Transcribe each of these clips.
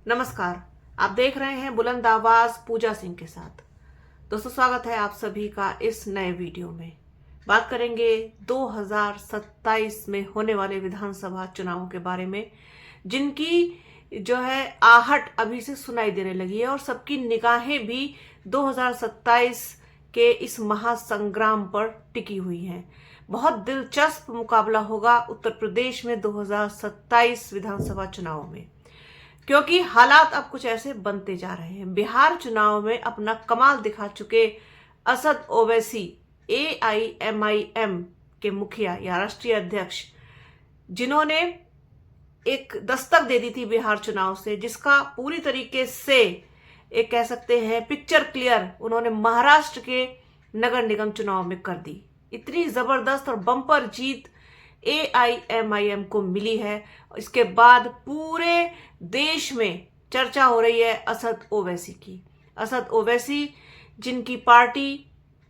नमस्कार। आप देख रहे हैं बुलंद आवाज पूजा सिंह के साथ। दोस्तों, स्वागत है आप सभी का इस नए वीडियो में। बात करेंगे 2027 में होने वाले विधानसभा चुनावों के बारे में, जिनकी जो है आहट अभी से सुनाई देने लगी है और सबकी निगाहें भी 2027 के इस महासंग्राम पर टिकी हुई हैं। बहुत दिलचस्प मुकाबला होगा उत्तर प्रदेश में 2027 विधानसभा चुनाव में, क्योंकि हालात अब कुछ ऐसे बनते जा रहे हैं। बिहार चुनाव में अपना कमाल दिखा चुके असद ओवैसी, AIMIM के मुखिया या राष्ट्रीय अध्यक्ष, जिन्होंने एक दस्तक दे दी थी बिहार चुनाव से, जिसका पूरी तरीके से एक कह सकते हैं पिक्चर क्लियर उन्होंने महाराष्ट्र के नगर निगम चुनाव में कर दी। इतनी जबरदस्त और बम्पर जीत AIMIM को मिली है। इसके बाद पूरे देश में चर्चा हो रही है असद ओवैसी की। असद ओवैसी, जिनकी पार्टी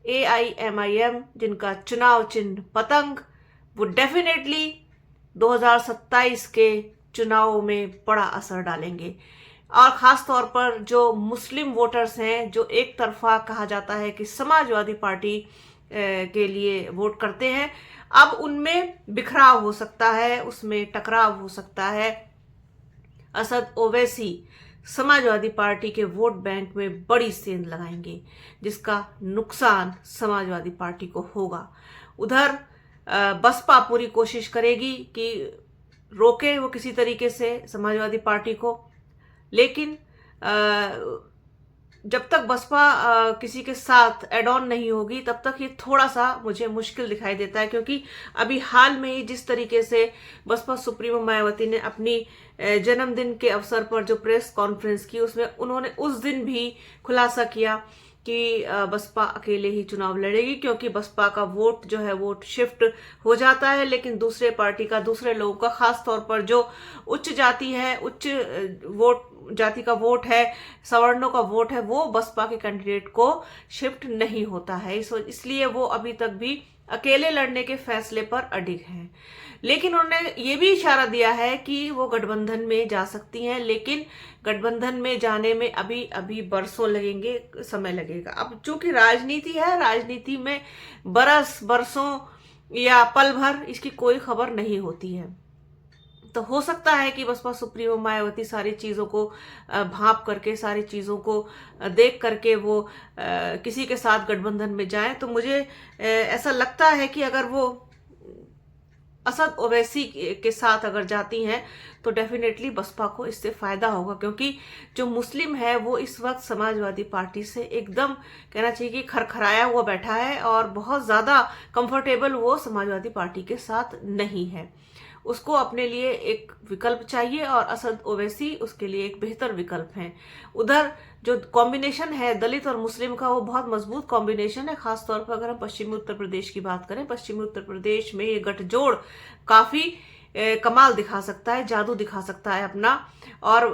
AIMIM, जिनका चुनाव चिन्ह पतंग, वो डेफिनेटली 2027 के चुनाव में बड़ा असर डालेंगे। और खास तौर पर जो मुस्लिम वोटर्स हैं, जो एक तरफा कहा जाता है कि समाजवादी पार्टी के लिए वोट करते हैं, अब उनमें बिखराव हो सकता है, उसमें टकराव हो सकता है। असद ओवैसी समाजवादी पार्टी के वोट बैंक में बड़ी सेंध लगाएंगे, जिसका नुकसान समाजवादी पार्टी को होगा। उधर बसपा पूरी कोशिश करेगी कि रोके वो किसी तरीके से समाजवादी पार्टी को, लेकिन जब तक बसपा किसी के साथ एड ऑन नहीं होगी तब तक ये थोड़ा सा मुझे मुश्किल दिखाई देता है। क्योंकि अभी हाल में ही जिस तरीके से बसपा सुप्रीमो मायावती ने अपनी जन्मदिन के अवसर पर जो प्रेस कॉन्फ्रेंस की, उसमें उन्होंने उस दिन भी खुलासा किया कि बसपा अकेले ही चुनाव लड़ेगी, क्योंकि बसपा का वोट जो है वोट शिफ्ट हो जाता है, लेकिन दूसरे पार्टी का, दूसरे लोगों का, खास तौर पर जो उच्च जाति है, उच्च वोट जाति का वोट है, सवर्णों का वोट है, वो बसपा के कैंडिडेट को शिफ्ट नहीं होता है। इसलिए वो अभी तक भी अकेले लड़ने के फैसले पर अडिग हैं। लेकिन उन्होंने ये भी इशारा दिया है कि वो गठबंधन में जा सकती हैं, लेकिन गठबंधन में जाने में अभी अभी बरसों लगेंगे, समय लगेगा। अब चूंकि राजनीति है, राजनीति में बरस, बरसों या पल भर इसकी कोई खबर नहीं होती है। तो हो सकता है कि बसपा सुप्रीमो मायावती सारी चीज़ों को भांप करके, सारी चीज़ों को देख करके वो किसी के साथ गठबंधन में जाएं। तो मुझे ऐसा लगता है कि अगर वो असद ओवैसी के साथ अगर जाती हैं तो डेफिनेटली बसपा को इससे फायदा होगा, क्योंकि जो मुस्लिम है वो इस वक्त समाजवादी पार्टी से एकदम कहना चाहिए कि खरखराया हुआ बैठा है और बहुत ज़्यादा कंफर्टेबल वो समाजवादी पार्टी के साथ नहीं है। उसको अपने लिए एक विकल्प चाहिए और असद ओवैसी उसके लिए एक बेहतर विकल्प है। उधर जो कॉम्बिनेशन है दलित और मुस्लिम का, वो बहुत मजबूत कॉम्बिनेशन है। खासतौर पर अगर हम पश्चिमी उत्तर प्रदेश की बात करें, पश्चिमी उत्तर प्रदेश में ये गठजोड़ काफी कमाल दिखा सकता है, जादू दिखा सकता है अपना। और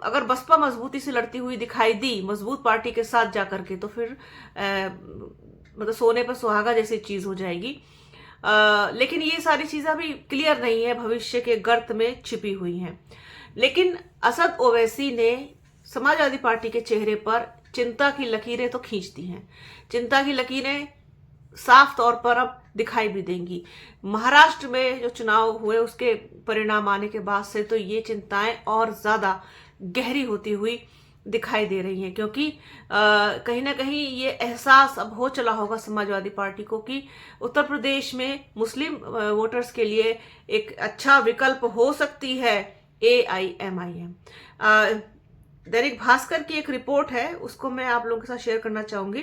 अगर बसपा मजबूती से लड़ती हुई दिखाई दी मजबूत पार्टी के साथ जाकर के, तो फिर मतलब सोने पर सुहागा जैसी चीज हो जाएगी। लेकिन ये सारी चीजें अभी क्लियर नहीं है, भविष्य के गर्त में छिपी हुई हैं। लेकिन असद ओवैसी ने समाजवादी पार्टी के चेहरे पर चिंता की लकीरें तो खींच दी हैं। चिंता की लकीरें साफ तौर पर अब दिखाई भी देंगी। महाराष्ट्र में जो चुनाव हुए उसके परिणाम आने के बाद से तो ये चिंताएं और ज्यादा गहरी होती हुई दिखाई दे रही हैं, क्योंकि कहीं ना कहीं ये एहसास अब हो चला होगा समाजवादी पार्टी को कि उत्तर प्रदेश में मुस्लिम वोटर्स के लिए एक अच्छा विकल्प हो सकती है AIMIM। दैनिक भास्कर की एक रिपोर्ट है, उसको मैं आप लोगों के साथ शेयर करना चाहूंगी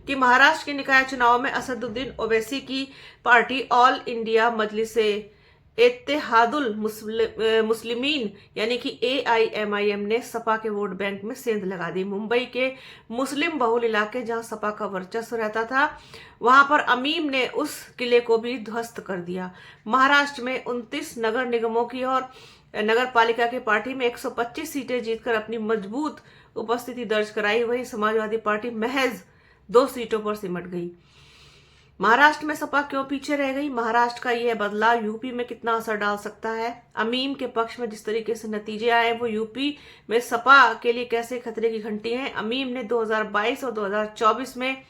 कि महाराष्ट्र के निकाय चुनाव में असदुद्दीन ओवैसी की party All India Majlis-e Ittehadul Muslimeen यानी कि AIMIM ने सपा के वोट बैंक में सेंध लगा दी। मुंबई के मुस्लिम बहुल इलाके जहां सपा का वर्चस्व रहता था, वहां पर अमीम ने उस किले को भी ध्वस्त कर दिया। महाराष्ट्र में 29 नगर निगमों की और नगर पालिका की पार्टी में 125 सीटें जीतकर अपनी मजबूत उपस्थिति दर्ज कराई। वही समाजवादी पार्टी महज 2 सीटों पर सिमट गई। महाराष्ट्र में सपा क्यों पीछे रह गई? महाराष्ट्र का यह बदलाव यूपी में कितना असर डाल सकता है? अमीम के पक्ष में जिस तरीके से नतीजे आए वो यूपी में सपा के लिए कैसे खतरे की घंटी हैं? अमीम ने 2022 और 2024 में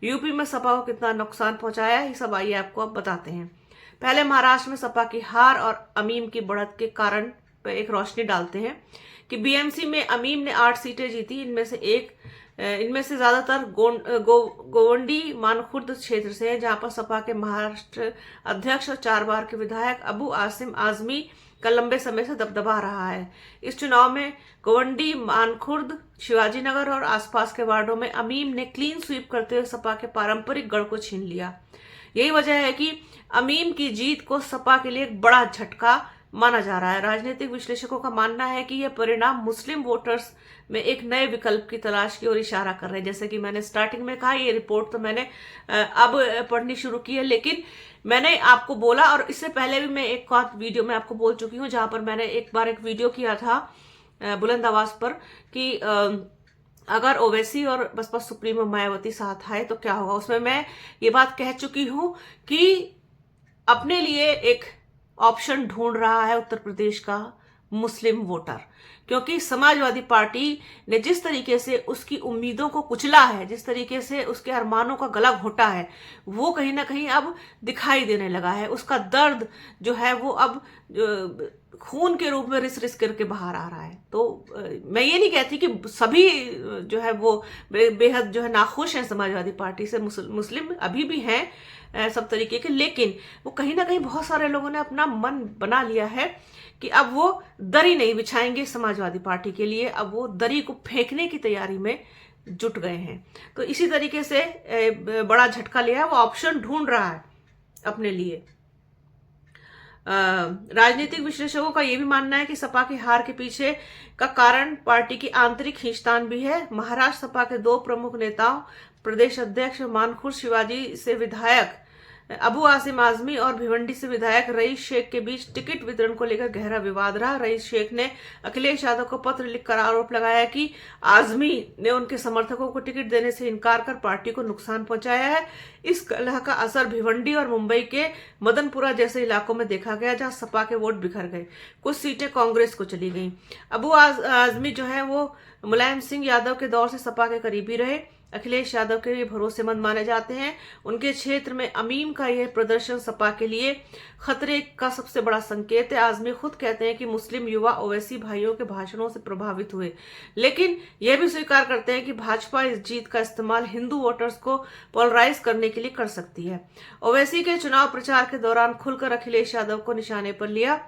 यूपी में सपा को कितना नुकसान पहुंचाया? ये सब आइए आपको अब बताते हैं। पहले महाराष्ट्र में सपा की हार और अमीम की बढ़त के कारण पर एक रोशनी डालते हैं कि बीएमसी में अमीम ने 8 सीटें जीती। इनमें से ज्यादातर गोवंडी मानखुर्द क्षेत्र से है, जहां पर सपा के महाराष्ट्र अध्यक्ष और 4 बार के विधायक अबू आसिम आजमी का लंबे समय से दबदबा रहा है। इस चुनाव में गोवंडी मानखुर्द, शिवाजीनगर और आसपास के वार्डों में अमीम ने क्लीन स्वीप करते हुए सपा के पारंपरिक गढ़ को छीन लिया। यही वजह है कि अमीम की जीत को सपा के लिए एक बड़ा झटका माना जा रहा है। राजनीतिक विश्लेषकों का मानना है कि यह परिणाम मुस्लिम वोटर्स में एक नए विकल्प की तलाश की ओर इशारा कर रहे हैं। जैसे कि मैंने स्टार्टिंग में कहा, ये रिपोर्ट तो मैंने अब पढ़नी शुरू की है, लेकिन मैंने आपको बोला और इससे पहले भी मैं एक और वीडियो में आपको बोल चुकी हूँ, जहां पर मैंने एक बार एक वीडियो किया था बुलंद आवाज पर कि अगर ओवैसी और बसपा सुप्रीमो मायावती साथ आए तो क्या होगा। उसमें मैं ये बात कह चुकी हूं कि अपने लिए एक ऑप्शन ढूंढ रहा है उत्तर प्रदेश का मुस्लिम वोटर, क्योंकि समाजवादी पार्टी ने जिस तरीके से उसकी उम्मीदों को कुचला है, जिस तरीके से उसके अरमानों का गला घोटा है, वो कहीं ना कहीं अब दिखाई देने लगा है। उसका दर्द जो है वो अब खून के रूप में रिस रिस करके बाहर आ रहा है। तो मैं ये नहीं कहती कि सभी जो है वो बेहद जो है नाखुश हैं समाजवादी पार्टी से, मुस्लिम अभी भी हैं सब तरीके के, लेकिन वो कहीं ना कहीं बहुत सारे लोगों ने अपना मन बना लिया है कि अब वो दरी नहीं बिछाएंगे समाजवादी पार्टी के लिए, अब वो दरी को फेंकने की तैयारी में जुट गए हैं। तो इसी तरीके से बड़ा झटका लिया है, वो ऑप्शन ढूंढ रहा है अपने लिए। राजनीतिक विश्लेषकों का यह भी मानना है कि सपा की हार के पीछे का कारण पार्टी की आंतरिक खींचतान भी है। महाराष्ट्र सपा के 2 प्रमुख नेताओं, प्रदेश अध्यक्ष मानखुर्द शिवाजी से विधायक अबू आसिम आजमी और भिवंडी से विधायक रईस शेख के बीच टिकट वितरण को लेकर गहरा विवाद रहा। रईस शेख ने अखिलेश यादव को पत्र लिखकर आरोप लगाया कि आजमी ने उनके समर्थकों को टिकट देने से इनकार कर पार्टी को नुकसान पहुंचाया है। इस कलह का असर भिवंडी और मुंबई के मदनपुरा जैसे इलाकों में देखा गया, जहां सपा के वोट बिखर गए। कुछ सीटें कांग्रेस को चली गईं। अबू आजमी जो है वो मुलायम सिंह यादव के दौर से सपा के करीबी रहे, अखिलेश यादव के लिए भरोसेमंद माने जाते हैं। उनके क्षेत्र में अमीम का यह प्रदर्शन सपा के लिए खतरे का सबसे बड़ा संकेत है। आजमी खुद कहते हैं कि मुस्लिम युवा ओवैसी भाइयों के भाषणों से प्रभावित हुए, लेकिन यह भी स्वीकार करते हैं कि भाजपा इस जीत का इस्तेमाल हिंदू वोटर्स को पोलराइज करने के लिए कर सकती है। ओवैसी के चुनाव प्रचार के दौरान खुलकर अखिलेश यादव को निशाने पर लिया।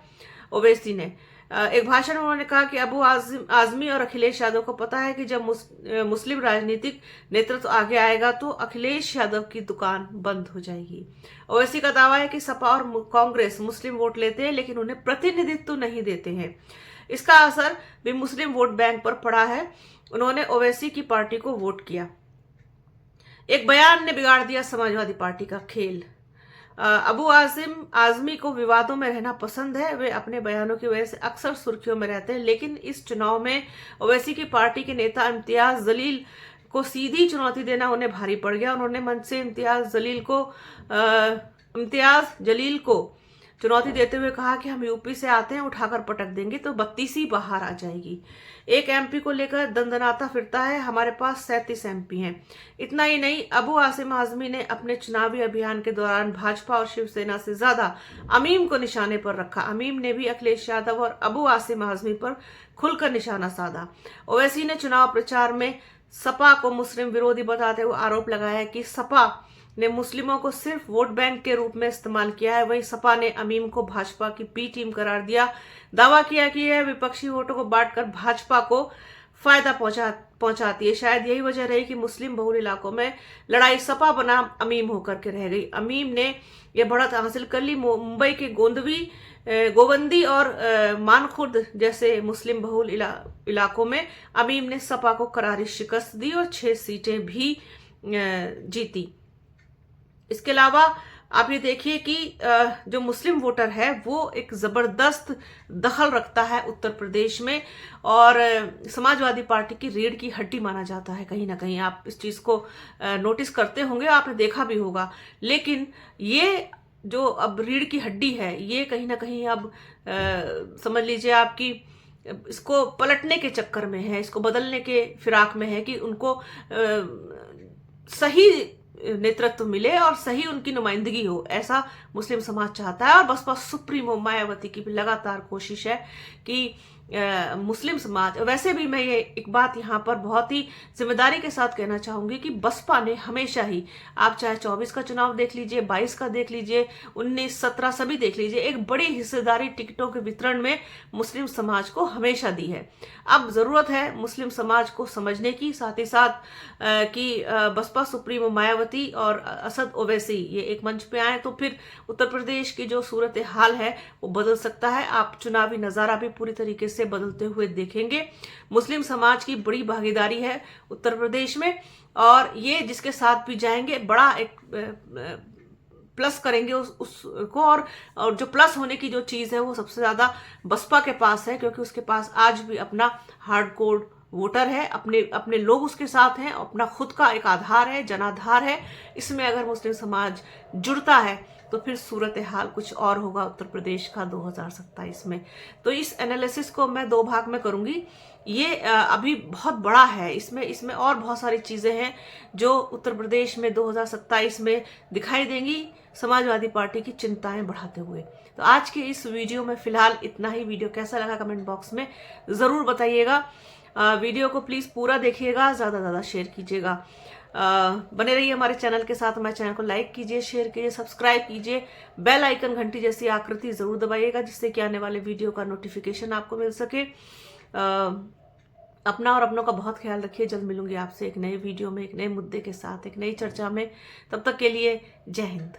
ओवैसी ने एक भाषण में उन्होंने कहा कि अबू आजमी और अखिलेश यादव को पता है कि जब मुस्लिम राजनीतिक नेतृत्व आगे आएगा तो अखिलेश यादव की दुकान बंद हो जाएगी। ओवैसी का दावा है कि सपा और कांग्रेस मुस्लिम वोट लेते हैं, लेकिन उन्हें प्रतिनिधित्व नहीं देते हैं। इसका असर भी मुस्लिम वोट बैंक पर पड़ा है। उन्होंने ओवैसी की पार्टी को वोट किया। एक बयान ने बिगाड़ दिया समाजवादी पार्टी का खेल। अबू आजमी को विवादों में रहना पसंद है। वे अपने बयानों की वजह से अक्सर सुर्खियों में रहते हैं, लेकिन इस चुनाव में ओवैसी की पार्टी के नेता इम्तियाज जलील को सीधी चुनौती देना उन्हें भारी पड़ गया। उन्होंने मंच से इम्तियाज जलील को चुनौती देते हुए कहा कि हम यूपी से आते हैं, उठाकर पटक देंगे तो 32 बाहर आ जाएगी। एक एमपी को लेकर दंदनाता फिरता है, हमारे पास 37 एमपी हैं। इतना ही नहीं, अबू आसिम आजमी ने अपने चुनावी अभियान के दौरान भाजपा और शिवसेना से ज्यादा अमीम को निशाने पर रखा। अमीम ने भी अखिलेश यादव और अबू आसिम आजमी पर खुलकर निशाना साधा। ओवैसी ने चुनाव प्रचार में सपा को मुस्लिम विरोधी बताते हुए आरोप लगाया कि सपा ने मुस्लिमों को सिर्फ वोट बैंक के रूप में इस्तेमाल किया है। वहीं सपा ने अमीम को भाजपा की बी टीम करार दिया। दावा किया कि यह विपक्षी वोटों को बांटकर भाजपा को फायदा पहुंचाती है। शायद यही वजह रही कि मुस्लिम बहुल इलाकों में लड़ाई सपा बनाम अमीम होकर के रह गई। अमीम ने यह बढ़त हासिल कर ली। मुंबई के गोवंदी और मानखुर्द जैसे मुस्लिम बहुल इलाकों में अमीम ने सपा को करारी शिकस्त दी और 6 सीटें भी जीती। इसके अलावा आप ये देखिए कि जो मुस्लिम वोटर है वो एक जबरदस्त दखल रखता है उत्तर प्रदेश में, और समाजवादी पार्टी की रीढ़ की हड्डी माना जाता है कहीं ना कहीं। आप इस चीज को नोटिस करते होंगे, आपने देखा भी होगा। लेकिन ये जो अब रीढ़ की हड्डी है, ये कहीं ना कहीं अब समझ लीजिए आपकी इसको पलटने के चक्कर में है, इसको बदलने के फिराक में है कि उनको सही नेतृत्व मिले और सही उनकी नुमाइंदगी हो, ऐसा मुस्लिम समाज चाहता है। और बसपा सुप्रीमो मायावती की भी लगातार कोशिश है कि मुस्लिम समाज, वैसे भी मैं ये एक बात यहाँ पर बहुत ही जिम्मेदारी के साथ कहना चाहूंगी कि बसपा ने हमेशा ही, आप चाहे 24 का चुनाव देख लीजिए, 22 का देख लीजिए, 19, 17 सभी देख लीजिए, एक बड़ी हिस्सेदारी टिकटों के वितरण में मुस्लिम समाज को हमेशा दी है। अब जरूरत है मुस्लिम समाज को समझने की, साथ ही साथ कि बसपा सुप्रीमो मायावती और असद ओवैसी ये एक मंच पे आए तो फिर उत्तर प्रदेश की जो सूरत हाल है वो बदल सकता है। आप चुनावी नजारा भी पूरी तरीके से बदलते हुए देखेंगे। मुस्लिम समाज की बड़ी भागीदारी है उत्तर प्रदेश में, और ये जिसके साथ भी जाएंगे बड़ा एक प्लस करेंगे उसको। और जो प्लस होने की जो चीज है वो सबसे ज्यादा बसपा के पास है, क्योंकि उसके पास आज भी अपना हार्डकोर वोटर है, अपने लोग उसके साथ हैं, अपना खुद का एक आधार है, जनाधार है। इसमें अगर मुस्लिम समाज जुड़ता है तो फिर सूरत हाल कुछ और होगा उत्तर प्रदेश का 2027 में। तो इस एनालिसिस को मैं 2 भाग में करूंगी। ये अभी बहुत बड़ा है, इसमें और बहुत सारी चीजें हैं जो उत्तर प्रदेश में 2027 में दिखाई देंगी समाजवादी पार्टी की चिंताएं बढ़ाते हुए। तो आज के इस वीडियो में फिलहाल इतना ही। वीडियो कैसा लगा कमेंट बॉक्स में जरूर बताइएगा। वीडियो को प्लीज पूरा देखिएगा, ज्यादा से ज्यादा शेयर कीजिएगा। बने रहिए हमारे चैनल के साथ। हमारे चैनल को लाइक कीजिए, शेयर कीजिए, सब्सक्राइब कीजिए, बेल आइकन घंटी जैसी आकृति जरूर दबाइएगा, जिससे कि आने वाले वीडियो का नोटिफिकेशन आपको मिल सके। अपना और अपनों का बहुत ख्याल रखिए। जल्द मिलूंगी आपसे एक नए वीडियो में, एक नए मुद्दे के साथ, एक नई चर्चा में। तब तक के लिए जय हिंद।